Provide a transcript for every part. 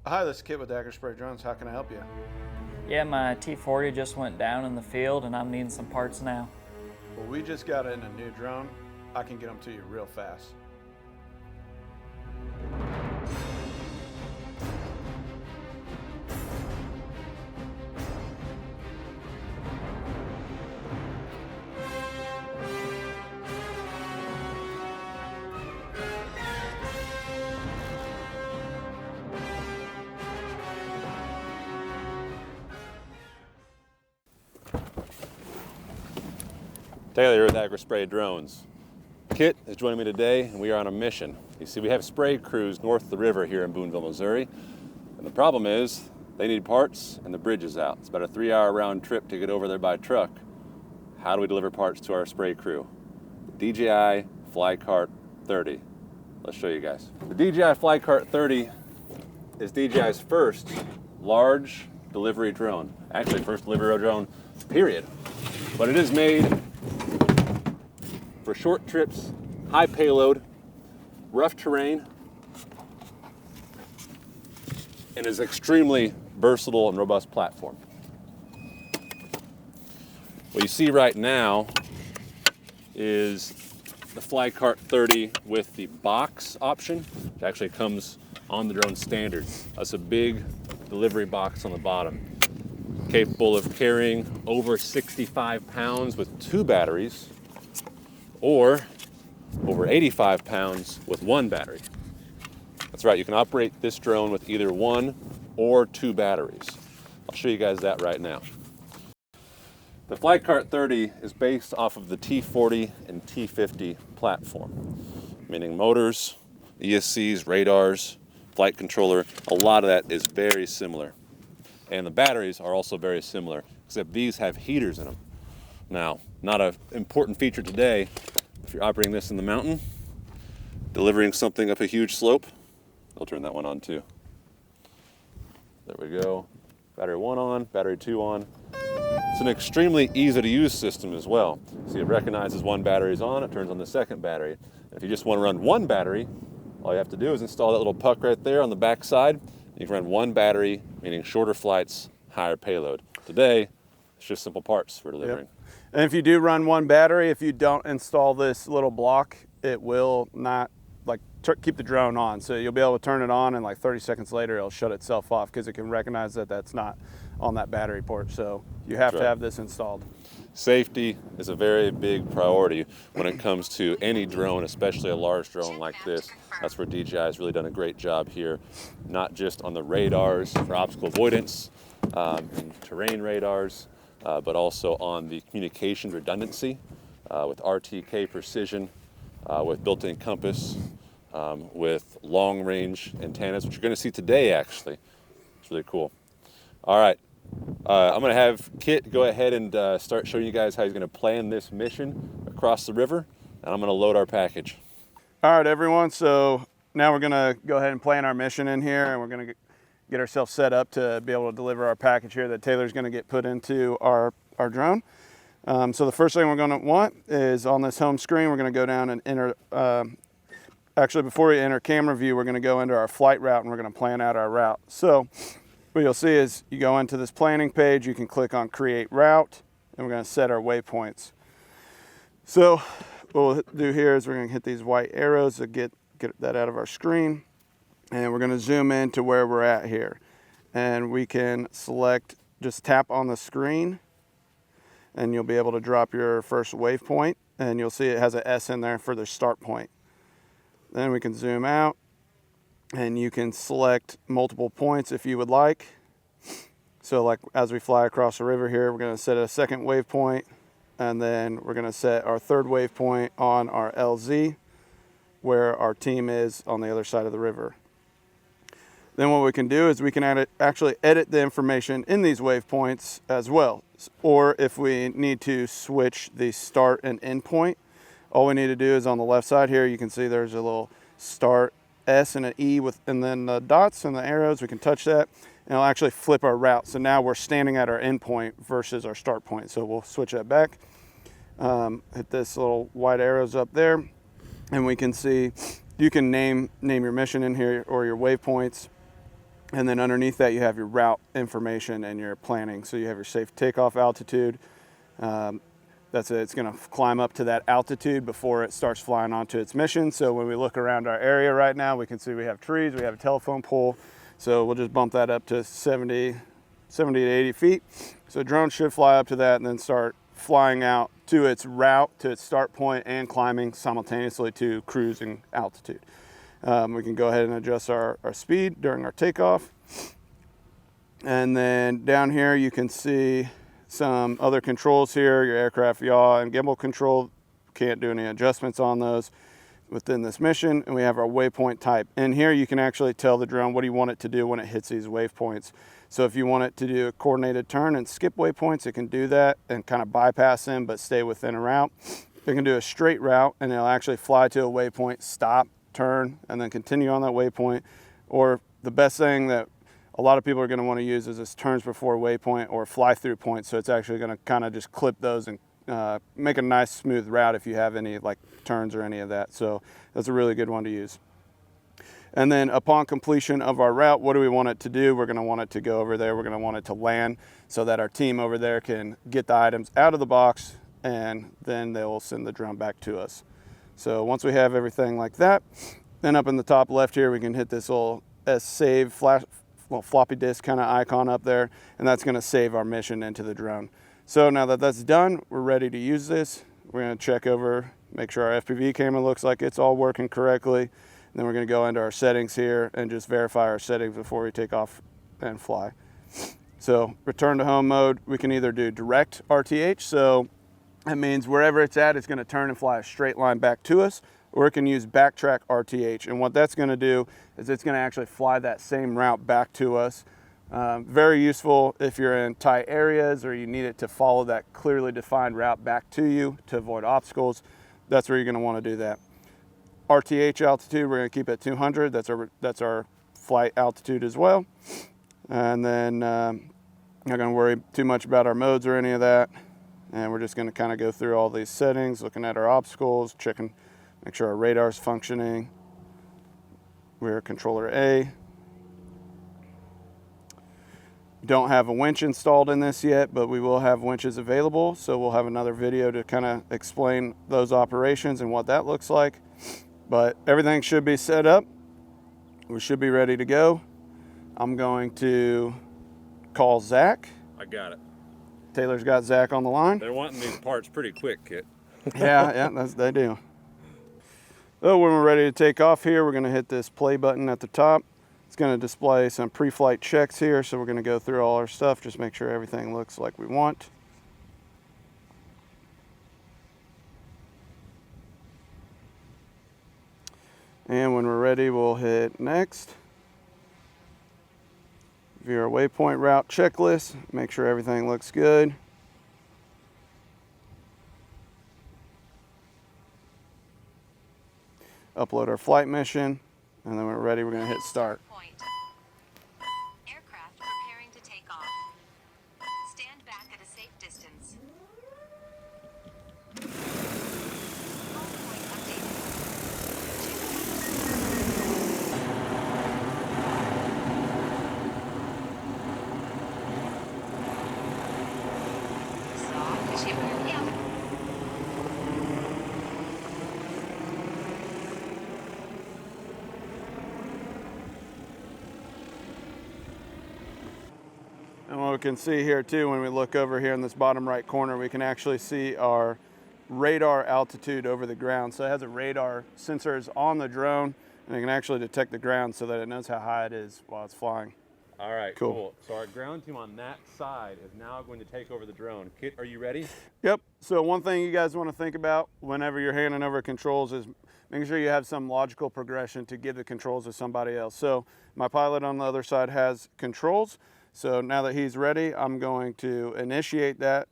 Hi, this is Kit with Agri Spray Drones. How can I help you? Yeah, my T40 just went down in the field and I'm needing some parts now. Well, we just got in a new drone. I can get them to you real fast. Taylor here with Agri Spray Drones. Kit is joining me today and we are on a mission. You see, we have spray crews north of the river here in Boonville, Missouri. And the problem is they need parts and the bridge is out. It's about a 3-hour round trip to get over there by truck. How do we deliver parts to our spray crew? The DJI FlyCart 30. Let's show you guys. The DJI FlyCart 30 is DJI's first large delivery drone. Actually, first delivery drone, period. But it is made for short trips, high payload, rough terrain, and is extremely versatile and robust platform. What you see right now is the FlyCart 30 with the box option, which actually comes on the drone standard. That's a big delivery box on the bottom, capable of carrying over 65 pounds with 2 batteries, or over 85 pounds with 1 battery. That's right, you can operate this drone with either 1 or 2 batteries. I'll show you guys that right now. The FlyCart 30 is based off of the T40 and T50 platform, meaning motors, ESCs, radars, flight controller, a lot of that is very similar. And the batteries are also very similar, except these have heaters in them. Now, not an important feature today. If you're operating this in the mountain, delivering something up a huge slope, I'll turn that one on too. There we go. Battery 1 on, battery 2 on. It's an extremely easy to use system as well. See, it recognizes 1 battery is on, it turns on the second battery. And if you just want to run 1 battery, all you have to do is install that little puck right there on the back side. You can run 1 battery, meaning shorter flights, higher payload. Today, it's just simple parts for delivering. Yep. And if you do run 1 battery, if you don't install this little block, it will not keep the drone on. So you'll be able to turn it on and like 30 seconds later, it'll shut itself off because it can recognize that that's not on that battery port. So you have to have this installed. Safety is a very big priority when it comes to any drone, especially a large drone like this. That's where DJI has really done a great job here, not just on the radars for obstacle avoidance and terrain radars, but also on the communication redundancy with RTK precision, with built-in compass, with long-range antennas, which you're going to see today, actually. It's really cool. All right. I'm going to have Kit go ahead and start showing you guys how he's going to plan this mission across the river, and I'm going to load our package. All right, everyone. So now we're going to go ahead and plan our mission in here, and we're going to get ourselves set up to be able to deliver our package here that Taylor's going to get put into our drone. So the first thing we're going to want is on this home screen, we're going to go down and enter, actually before we enter camera view, we're going to go into our flight route and we're going to plan out our route. So what you'll see is you go into this planning page, you can click on create route, and we're going to set our waypoints. So what we'll do here is we're going to hit these white arrows to get that out of our screen, and we're going to zoom in to where we're at here. And we can select, just tap on the screen, and you'll be able to drop your first waypoint, and you'll see it has an S in there for the start point. Then we can zoom out, and you can select multiple points if you would like. So like as we fly across the river here, we're going to set a second waypoint, and then we're going to set our third waypoint on our LZ, where our team is on the other side of the river. Then what we can do is we can actually edit the information in these waypoints as well. Or if we need to switch the start and end point, all we need to do is on the left side here, you can see there's a little start S and an E and then the dots and the arrows. We can touch that and it'll actually flip our route. So now we're standing at our end point versus our start point. So we'll switch that back, hit this little white arrows up there, and we can see, you can name your mission in here or your waypoints. And then underneath that, you have your route information and your planning. So you have your safe takeoff altitude. That's it. It's going to climb up to that altitude before it starts flying onto its mission. So when we look around our area right now, we can see we have trees, we have a telephone pole. So we'll just bump that up to 70 to 80 feet. So the drone should fly up to that and then start flying out to its route, to its start point, and climbing simultaneously to cruising altitude. We can go ahead and adjust our speed during our takeoff. And then down here you can see some other controls here, your aircraft yaw and gimbal control. Can't do any adjustments on those within this mission. And we have our waypoint type. And here you can actually tell the drone what do you want it to do when it hits these waypoints. So if you want it to do a coordinated turn and skip waypoints, it can do that and kind of bypass them but stay within a route. It can do a straight route and it'll actually fly to a waypoint, stop, turn, and then continue on that waypoint. Or the best thing that a lot of people are going to want to use is this turns before waypoint or fly through point. So it's actually going to kind of just clip those and make a nice smooth route if you have any like turns or any of that. So that's a really good one to use. And then upon completion of our route, what do we want it to do? We're going to want it to go over there. We're going to want it to land so that our team over there can get the items out of the box and then they will send the drone back to us. So once we have everything like that, then up in the top left here, we can hit this little save floppy disk kind of icon up there, and that's going to save our mission into the drone. So now that that's done, we're ready to use this. We're going to check over, make sure our FPV camera looks like it's all working correctly. And then we're going to go into our settings here and just verify our settings before we take off and fly. So return to home mode, we can either do direct RTH, so that means wherever it's at, it's going to turn and fly a straight line back to us, or it can use backtrack RTH. And what that's going to do is it's going to actually fly that same route back to us. Very useful if you're in tight areas or you need it to follow that clearly defined route back to you to avoid obstacles. That's where you're going to want to do that. RTH altitude, we're going to keep at 200. That's our flight altitude as well. And then not going to worry too much about our modes or any of that. And we're just going to kind of go through all these settings, looking at our obstacles, checking, make sure our radar's functioning. We're controller A. Don't have a winch installed in this yet, but we will have winches available. So we'll have another video to kind of explain those operations and what that looks like. But everything should be set up. We should be ready to go. I'm going to call Zack. I got it. Taylor's got Zack on the line. They're wanting these parts pretty quick, Kit. Yeah, they do. So when we're ready to take off here, we're going to hit this play button at the top. It's going to display some pre-flight checks here, so we're going to go through all our stuff, just make sure everything looks like we want. And when we're ready, we'll hit next. View our waypoint route checklist, make sure everything looks good. Upload our flight mission, and then when we're ready, we're going to hit start. Aircraft preparing to take off. Stand back at a safe distance. Home point updated. And what we can see here too, when we look over here in this bottom right corner, we can actually see our radar altitude over the ground. So it has a radar sensors on the drone, and it can actually detect the ground so that it knows how high it is while it's flying. All right, Cool. cool. So our ground team on that side is now going to take over the drone. Kit, are you ready? Yep, so one thing you guys want to think about whenever you're handing over controls is making sure you have some logical progression to give the controls to somebody else. So my pilot on the other side has controls. So now that he's ready, I'm going to initiate that,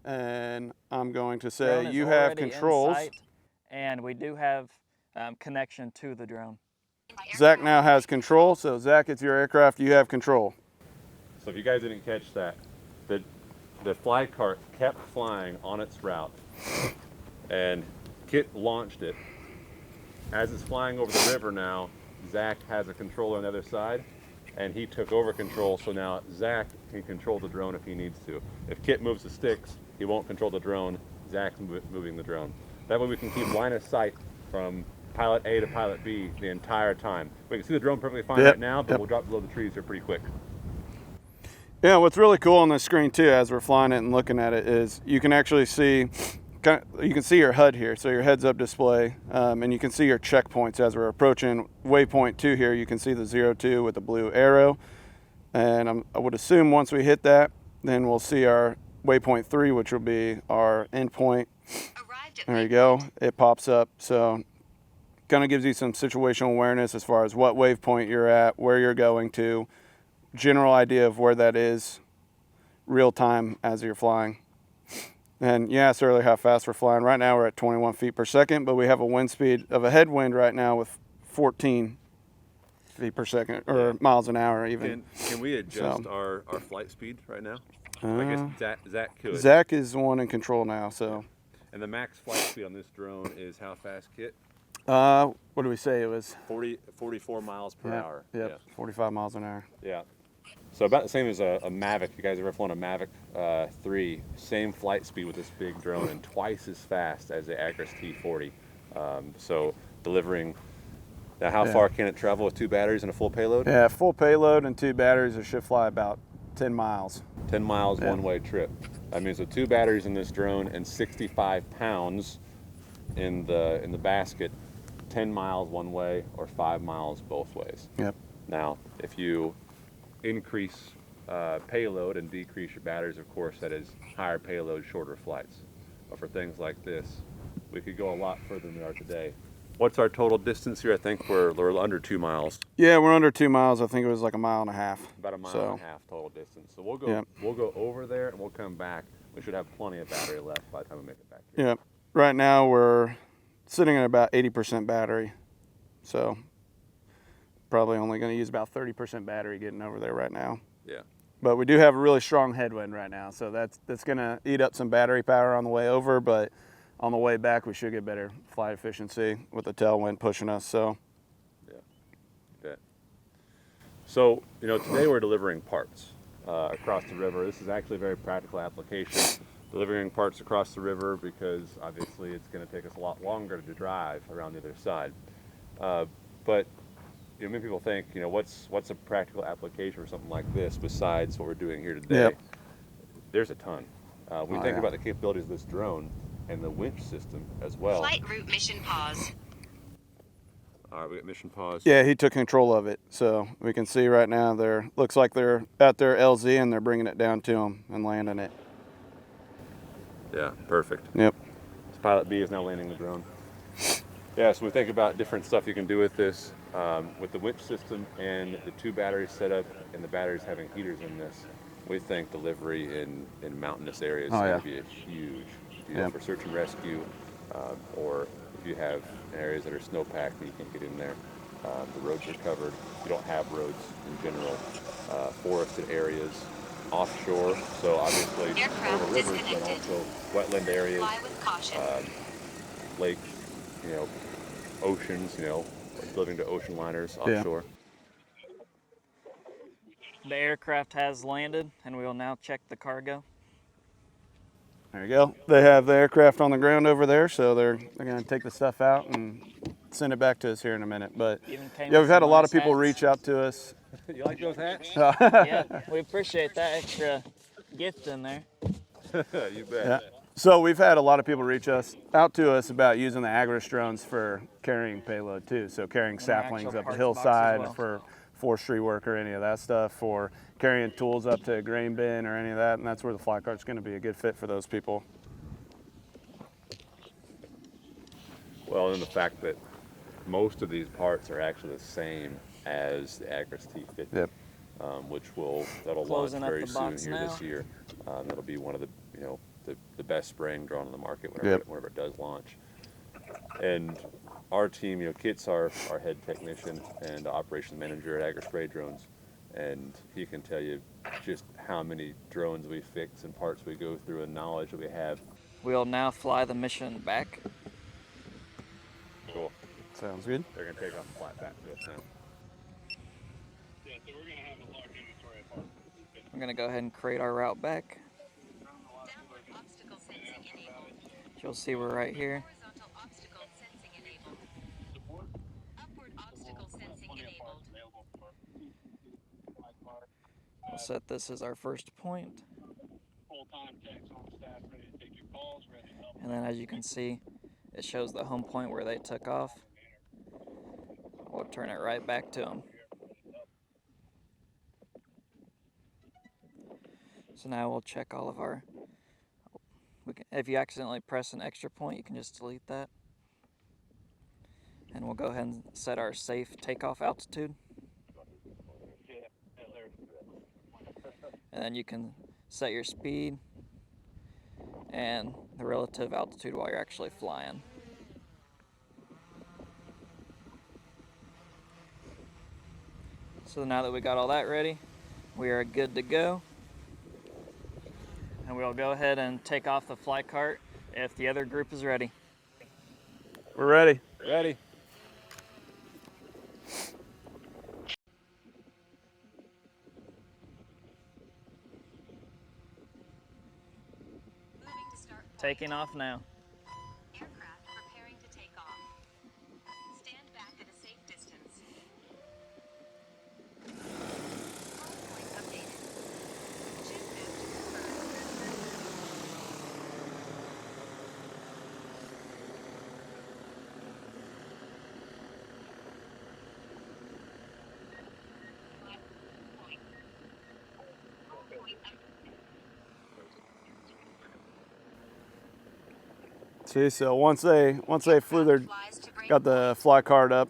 and I'm going to say, Drone is you have already in controls. sight, and we do have connection to the drone. Zack now has control. So Zack, it's your aircraft, you have control. So if you guys didn't catch that, the FlyCart kept flying on its route, and Kit launched it. As it's flying over the river now, Zack has a controller on the other side. and he took over control. So now Zack can control the drone if he needs to. If Kit moves the sticks, he won't control the drone. Zack's moving the drone. That way we can keep line of sight from pilot A to pilot B the entire time. We can see the drone perfectly fine right now, but we'll drop below the trees here pretty quick. Yeah, what's really cool on this screen too, as we're flying it and looking at it, is you can actually see, you can see your HUD here, so your heads-up display, and you can see your checkpoints as we're approaching waypoint 2 here. You can see the 02 with the blue arrow, and I would assume once we hit that, then we'll see our waypoint 3, which will be our endpoint. There you go, it pops up. So kind of gives you some situational awareness as far as what waypoint you're at, where you're going to, general idea of where that is real time as you're flying. And you asked earlier how fast we're flying. Right now we're at 21 feet per second, but we have a wind speed of a headwind right now with 14 feet per second, or miles an hour even. Can we adjust our flight speed right now? I guess Zack could. Zack is the one in control now, so. And the max flight speed on this drone is how fast, Kit? What do we say it was? 44 miles per hour. Yep, 45 miles an hour. Yeah. So about the same as a Mavic. You guys ever flown a Mavic 3? Same flight speed with this big drone and twice as fast as the Agri T40. So delivering. Now, how far can it travel with 2 batteries and a full payload? Yeah, full payload and 2 batteries, it should fly about 10 miles. 10 miles one-way trip. That means with 2 batteries in this drone and 65 pounds in the basket, 10 miles one way or 5 miles both ways. Yep. Now, if you increase payload and decrease your batteries, of course, that is higher payload, shorter flights. But for things like this, we could go a lot further than we are today. What's our total distance here? I think we're under 2 miles. Yeah, we're under 2 miles. I think it was like 1.5 miles. About a mile and a half total distance. So we'll go over there and we'll come back. We should have plenty of battery left by the time we make it back here. Yeah. Right now we're sitting at about 80% battery. So probably only going to use about 30% battery getting over there right now. Yeah. But we do have a really strong headwind right now, so that's going to eat up some battery power on the way over, but on the way back we should get better flight efficiency with the tailwind pushing us. So yeah. So, today we're delivering parts across the river. This is actually a very practical application. Delivering parts across the river because obviously it's going to take us a lot longer to drive around the other side. But many people think, what's a practical application for something like this besides what we're doing here today? Yep. There's a ton. When you think about the capabilities of this drone and the winch system as well. Flight route mission pause. All right, we got mission pause. yeah, he took control of it. So we can see right now looks like they're at their LZ and they're bringing it down to them and landing it. Yeah, perfect. Yep. So pilot B is now landing the drone. Yeah, so we think about different stuff you can do with this. With the winch system and the 2 batteries set up and the batteries having heaters in this, we think delivery in mountainous areas is going to be a huge deal for search and rescue, or if you have areas that are snowpacked and you can't get in there. The roads are covered. You don't have roads in general. Forested areas, offshore, so obviously over rivers, but also wetland areas, Fly with caution. lakes, oceans, delivering to ocean liners offshore. The aircraft has landed, and we will now check the cargo. There you go. They have the aircraft on the ground over there, so they're going to take the stuff out and send it back to us here in a minute. But yeah, we've had a lot of people reach out to us. You like those hats? Yeah, we appreciate that extra gift in there. You bet. Yeah. So we've had a lot of people reach out to us about using the Agri drones for carrying payload too. So carrying saplings up a hillside for forestry work or any of that stuff, for carrying tools up to a grain bin or any of that, and that's where the FlyCart's going to be a good fit for those people. Well, and the fact that most of these parts are actually the same as the Agri T50, Yep. which that'll launch Closing up very the soon box here now. this year. That'll be one of the the best spraying drone on the market whenever it does launch. And our team, Kit's our head technician and operations manager at Agri Spray Drones, and he can tell you just how many drones we fix and parts we go through and knowledge that we have. We'll now fly the mission back. Cool. Sounds good. They're going to take off the flat back to us now. Yeah, so we're going to gonna go ahead and create our route back. Downward obstacle sensing enabled. You'll see we're right here. Horizontal obstacle sensing enabled. Upward obstacle sensing enabled. We'll set this as our first point. And then as you can see, it shows the home point where they took off. We'll turn it right back to them. So now we'll check all of our, if you accidentally press an extra point, you can just delete that. And we'll go ahead and set our safe takeoff altitude. And then you can set your speed and the relative altitude while you're actually flying. So now that we got all that ready, we are good to go. And we'll go ahead and take off the FlyCart if the other group is ready. We're ready. Ready? Moving to start point. Taking off now. Aircraft preparing to take off. Stand back at a safe distance. Home point updated. Chin boost confirmed. See, so once they flew their, Flies to break got the FlyCart up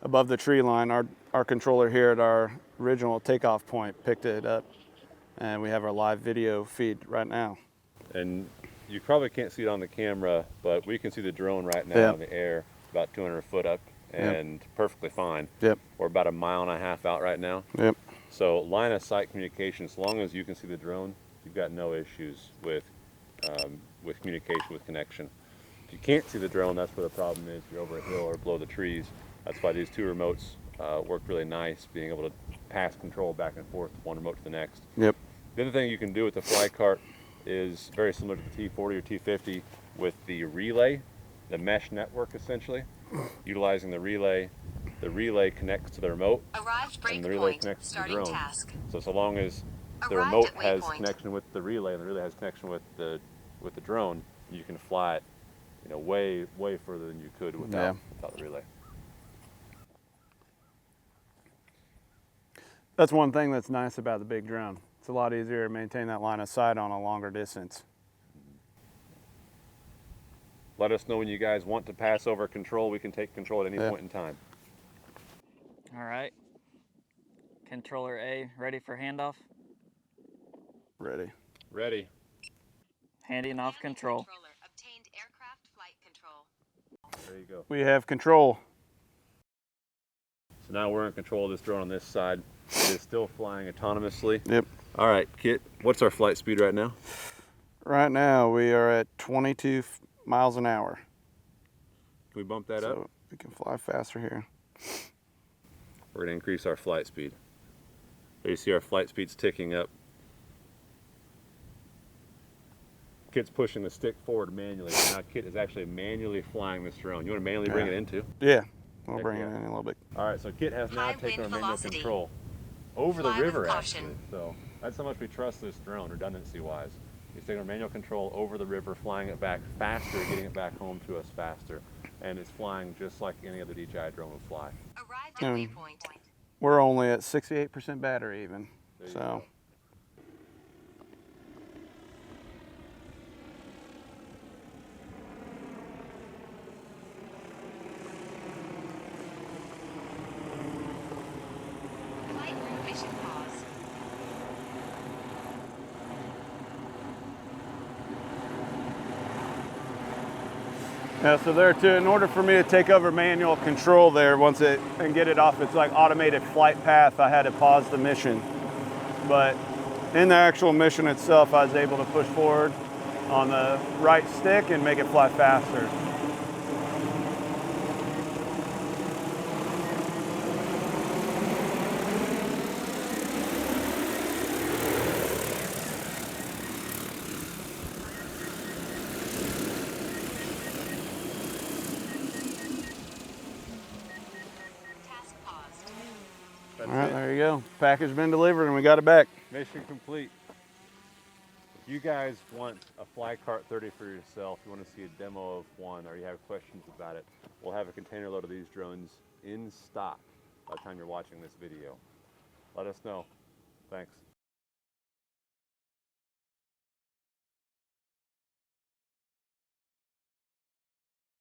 above the tree line, our controller here at our original takeoff point picked it up, and we have our live video feed right now. And you probably can't see it on the camera, but we can see the drone right now Yep. in the air, about 200 foot up, and perfectly fine. Yep. We're about 1.5 miles out right now. Yep. So line of sight communication, as long as you can see the drone, you've got no issues with communication, with connection. If you can't see the drone, that's where the problem is. You're over a hill or below the trees. That's why these two remotes work really nice, being able to pass control back and forth one remote to the next. Yep. The other thing you can do with the FlyCart is very similar to the T40 or T50 with the relay, the mesh network essentially. Utilizing the relay connects to the remote, Arrived and the break relay point. connects to the Starting drone. task. So long as the Arrived remote at has waypoint. connection with the relay and the relay has connection with the drone, you can fly it, way further than you could without the relay. That's one thing that's nice about the big drone. It's a lot easier to maintain that line of sight on a longer distance. Let us know when you guys want to pass over control. We can take control at any point in time. All right. Controller A ready for handoff. Ready. Ready. Handing off Handling control. Controller obtained aircraft flight control. There you go. We have control. So now we're in control of this drone on this side. It is still flying autonomously. Yep. All right, Kit, what's our flight speed right now? Right now we are at 22 miles an hour. Can we bump that up? So we can fly faster here. We're going to increase our flight speed. There you see our flight speed's ticking up. Kit's pushing the stick forward manually. Now Kit is actually manually flying this drone. You want to manually bring it into? Yeah. We'll Heck bring yeah. it in a little bit. All right, so Kit has now High taken our wind manual velocity. control over Fly the with river, caution. actually. So that's how much we trust this drone, redundancy-wise. He's taking our manual control over the river, flying it back faster, getting it back home to us faster. And it's flying just like any other DJI drone would fly. Arrived at waypoint. We're only at 68% battery even. There you So go. Flight room mission pause. yeah, so there too, in order for me to take over manual control there and get it off its like automated flight path, I had to pause the mission. But in the actual mission itself, I was able to push forward on the right stick and make it fly faster. go. Package been delivered and we got it back. Mission complete. If you guys want a FlyCart 30 for yourself, you want to see a demo of one, or you have questions about it, we'll have a container load of these drones in stock by the time you're watching this video. Let us know. Thanks.